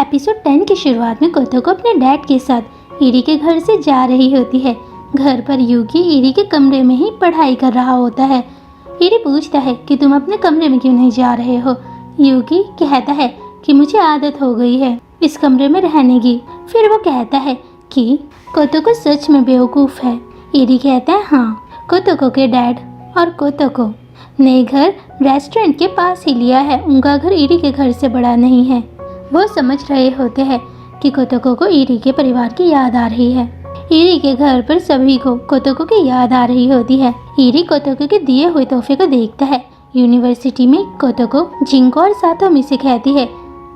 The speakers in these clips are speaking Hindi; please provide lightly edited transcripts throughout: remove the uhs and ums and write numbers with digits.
एपिसोड 10 की शुरुआत में कोतोको अपने डैड के साथ इरी के घर से जा रही होती है। घर पर यूकी इरी के कमरे में ही पढ़ाई कर रहा होता है। इरी पूछता है कि तुम अपने कमरे में क्यों नहीं जा रहे हो। यूकी कहता है कि मुझे आदत हो गई है इस कमरे में रहने की। फिर वो कहता है कि कोतोको सच में बेवकूफ़ है। इरी कहता है हाँ, कोतोको के डैड और कोतोको ने घर रेस्टोरेंट के पास ही लिया है। उनका घर इरी के घर से बड़ा नहीं है। वो समझ रहे होते हैं कि कोतोको को इरी के परिवार की याद आ रही है। इरी के घर पर सभी को कोतोको की याद आ रही होती है। इरी कोतोको के दिए हुए तोहफे को देखता है। यूनिवर्सिटी में कोतोको जिंको और सातोमी से कहती है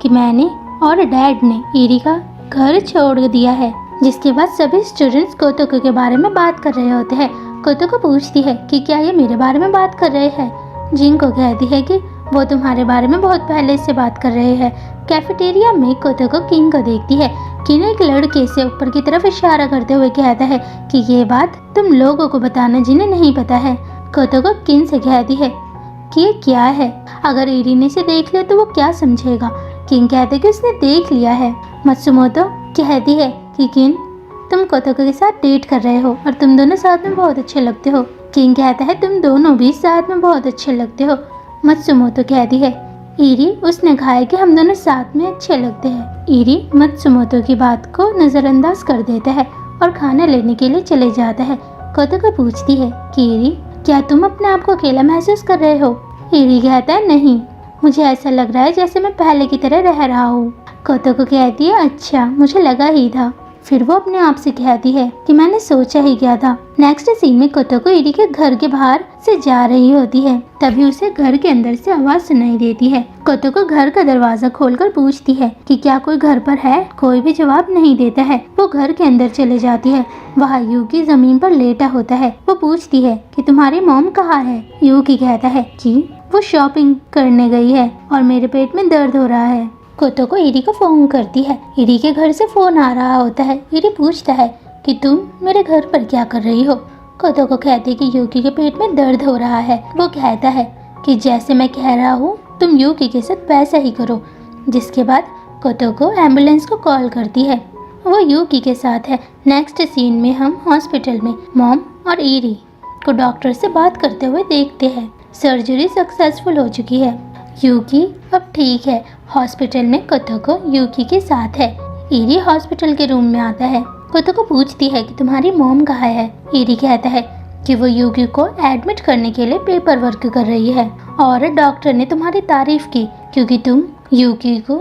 कि मैंने और डैड ने इरी का घर छोड़ दिया है। जिसके बाद सभी स्टूडेंट्स कोतोको के बारे में बात कर रहे होते हैं। कोतोको पूछती है कि क्या ये मेरे बारे में बात कर रहे हैं। जिंको कहती है कि वो तुम्हारे बारे में बहुत पहले से बात कर रहे हैं। कैफेटेरिया में कोतोको किन को देखती है। किन एक लड़के से ऊपर की तरफ इशारा करते हुए कहता है कि ये बात तुम लोगों को बताना जिन्हें नहीं पता है। कोतोको किन से कहती है कि ये क्या है, अगर इरी ने इसे देख लिया तो वो क्या समझेगा। किन कहते हैं कि उसने देख लिया है। मत्सुमोतो कहती है कि किन तुम कोतोको के साथ डेट कर रहे हो और तुम दोनों साथ में बहुत अच्छे लगते हो। किन कहता है तुम दोनों भी साथ में बहुत अच्छे लगते हो। मत्सुमोतो कहती है इरी उसने कहा है कि हम दोनों साथ में अच्छे लगते हैं। इरी मत्सुमोतो की बात को नजरअंदाज कर देता है और खाना लेने के लिए चले जाता है। कोतोको पूछती है कि इरी क्या तुम अपने आप को अकेला महसूस कर रहे हो। इरी कहता है नहीं, मुझे ऐसा लग रहा है जैसे मैं पहले की तरह रह रहा हूँ। कोतोको कहती है अच्छा, मुझे लगा ही था। फिर वो अपने आप से कहती है कि मैंने सोचा ही क्या था। नेक्स्ट सीन में कोतोको इरी के घर के बाहर से जा रही होती है। तभी उसे घर के अंदर से आवाज सुनाई देती है। कोतोको घर का दरवाजा खोलकर पूछती है कि क्या कोई घर पर है। कोई भी जवाब नहीं देता है। वो घर के अंदर चले जाती है। वहाँ यूकी जमीन पर लेटा होता है। वो पूछती है कि तुम्हारी मॉम कहाँ है। यूकी कहता है कि वो शॉपिंग करने गई है और मेरे पेट में दर्द हो रहा है। कोतोको इरी को फोन करती है। इरी के घर से फोन आ रहा होता है। इरी पूछता है कि तुम मेरे घर पर क्या कर रही हो। कोतोको कहती है कि यूकी के पेट में दर्द हो रहा है। वो कहता है कि जैसे मैं कह रहा हूँ तुम यूकी के साथ वैसा ही करो। जिसके बाद कोतोको एम्बुलेंस को कॉल करती है। वो यूकी के साथ है। नेक्स्ट सीन में हम हॉस्पिटल में मॉम और इरी को डॉक्टर से बात करते हुए देखते हैं। सर्जरी सक्सेसफुल हो चुकी है। यूकी अब ठीक है। हॉस्पिटल में कोतोको यूकी के साथ है। इरी हॉस्पिटल के रूम में आता है। कोतोको पूछती है कि तुम्हारी मॉम कहाँ है। इरी कहता है कि वो यूकी को एडमिट करने के लिए पेपर वर्क कर रही है और डॉक्टर ने तुम्हारी तारीफ की क्योंकि तुम यूकी को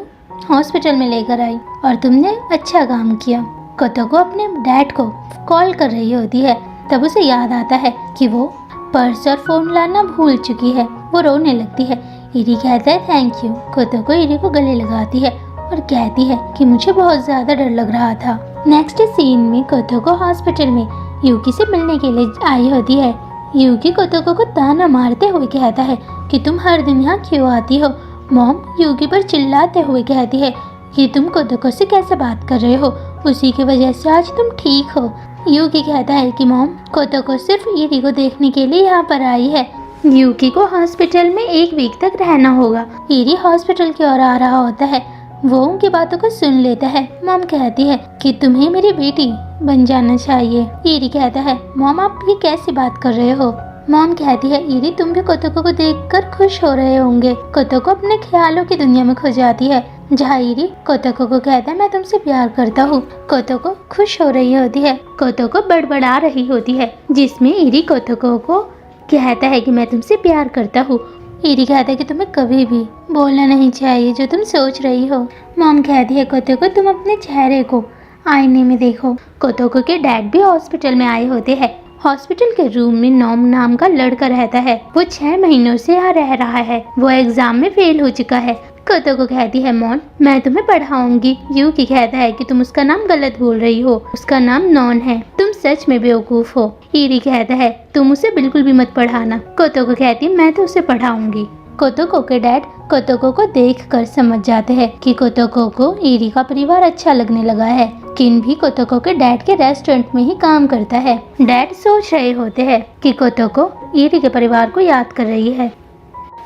हॉस्पिटल में लेकर आई और तुमने अच्छा काम किया। कोतोको अपने डैड को कॉल कर रही होती है। तब उसे याद आता है कि वो पर्स और फोन लाना भूल चुकी है। वो रोने लगती है। इरी कहता है थैंक यू। कोतोको इरी को गले लगाती है और कहती है कि मुझे बहुत ज्यादा डर लग रहा था। नेक्स्ट सीन में कोतोको हॉस्पिटल में यूकी से मिलने के लिए आई होती है। यूकी कोतोको को ताना मारते हुए कहता है कि तुम हर दिन यहाँ क्यों आती हो। मॉम यूकी पर चिल्लाते हुए कहती है कि तुम कोतोको से कैसे बात कर रहे हो, उसी की वजह से आज तुम ठीक हो। यूकी कहता है कि मॉम कोतोको सिर्फ इरी को देखने के लिए यहाँ पर आई है। यूकी को हॉस्पिटल में 1 वीक तक रहना होगा। इरी हॉस्पिटल की ओर आ रहा होता है। वो उनकी बातों को सुन लेता है। मॉम कहती है कि तुम्हें मेरी बेटी बन जाना चाहिए। इरी कहता है मॉम आप ये कैसी बात कर रहे हो। मॉम कहती है इरी तुम भी कोतोको को देखकर खुश हो रहे होंगे। कोतोको अपने ख्यालों की दुनिया में खो जाती है जहाँ इरी कोतोको को कहता है मैं तुमसे प्यार करता हूँ। कोतोको खुश हो रही होती है। कोतोको बड़बड़ा रही होती है जिसमें इरी कोतोको को कहता है कि मैं तुमसे प्यार करता हूँ। इरी कहता है कि तुम्हें कभी भी बोलना नहीं चाहिए जो तुम सोच रही हो। मॉम कहती है कोतोको तुम अपने चेहरे को आईने में देखो। कोतोको के डैड भी हॉस्पिटल में आए होते हैं। हॉस्पिटल के रूम में नॉम नाम का लड़का रहता है। वो 6 महीनों से यहाँ रह रहा है। वो एग्जाम में फेल हो चुका है। कोतोको कहती है मॉम मैं तुम्हें पढ़ाऊंगी। यूकी कहता है कि तुम उसका नाम गलत बोल रही हो, उसका नाम नॉन है, तुम सच में बेवकूफ हो। इरी कहता है तुम उसे बिल्कुल भी मत पढ़ाना। कोतोको कहती मैं तो उसे पढ़ाऊंगी। कोतोको के डैड कोतोको को देखकर समझ जाते हैं कि कोतोको को इरी का परिवार अच्छा लगने लगा है। किन भी कोतोको के डैड के रेस्टोरेंट में ही काम करता है। डैड सोच रहे होते हैं कि कोतोको इरी के परिवार को याद कर रही है।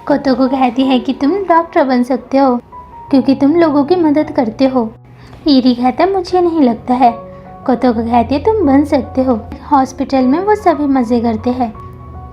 कोतोको कहती है कि तुम डॉक्टर बन सकते हो। क्योंकि तुम लोगों की मदद करते हो। ईरी कहता है मुझे नहीं लगता है। कोतोको कहती है तुम बन सकते हो। हॉस्पिटल में वो सभी मजे करते हैं।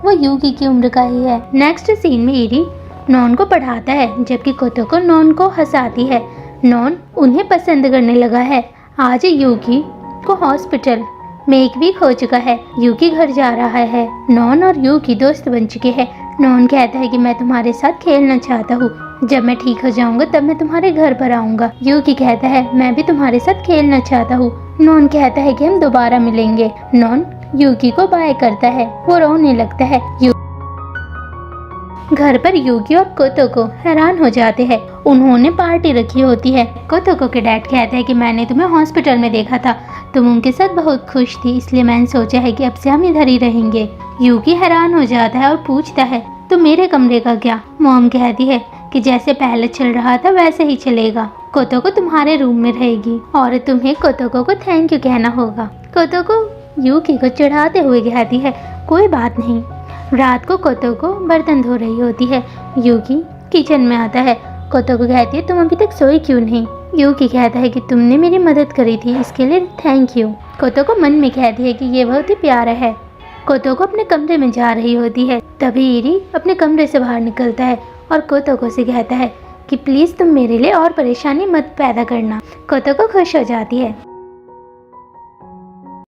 वो यूकी की उम्र का ही है। नेक्स्ट सीन में ईरी नॉन को पढ़ाता है जबकि कोतोको नॉन को हंसाती है। नॉन उन्हें पसंद करने लगा है। आज यूकी को हॉस्पिटल में 1 वीक हो चुका है। यूकी घर जा रहा है। नॉन और यूकी दोस्त बन चुके हैं। नॉन कहता है कि मैं तुम्हारे साथ खेलना चाहता हूँ। जब मैं ठीक हो जाऊंगा तब मैं तुम्हारे घर पर आऊंगा। यूकी कहता है मैं भी तुम्हारे साथ खेलना चाहता हूँ। नॉन कहता है कि हम दोबारा मिलेंगे। नॉन यूकी को बाय करता है। वो रोने लगता है। घर पर यूकी और कोतोको हैरान हो जाते हैं। उन्होंने पार्टी रखी होती है। कोतोको के डैड कहते हैं कि मैंने तुम्हें हॉस्पिटल में देखा था, तुम उनके साथ बहुत खुश थी, इसलिए मैंने सोचा है कि अब से हम इधर ही रहेंगे। यूकी हैरान हो जाता है और पूछता है तो मेरे कमरे का क्या? मॉम कहती है कि जैसे पहले चल रहा था वैसे ही चलेगा। कोतोको तुम्हारे रूम में रहेगी और तुम्हें कोतोको को थैंक यू कहना होगा। कोतोको यूकी को चिढ़ाते हुए कहती है कोई बात नहीं। रात को कोतोको बर्तन धो रही होती है। यूकी किचन में आता है। कोतोको कहती है तुम अभी तक सोई क्यों नहीं? यूकी कहता है कि तुमने मेरी मदद करी थी, इसके लिए थैंक यू। कोतोको मन में कहती है कि ये बहुत ही प्यारा है। कोतोको अपने कमरे में जा रही होती है। तभी ईरी अपने कमरे से बाहर निकलता है और कोतोको से कहता है कि प्लीज़ तुम मेरे लिए और परेशानी मत पैदा करना। कोतोको खुश हो जाती है।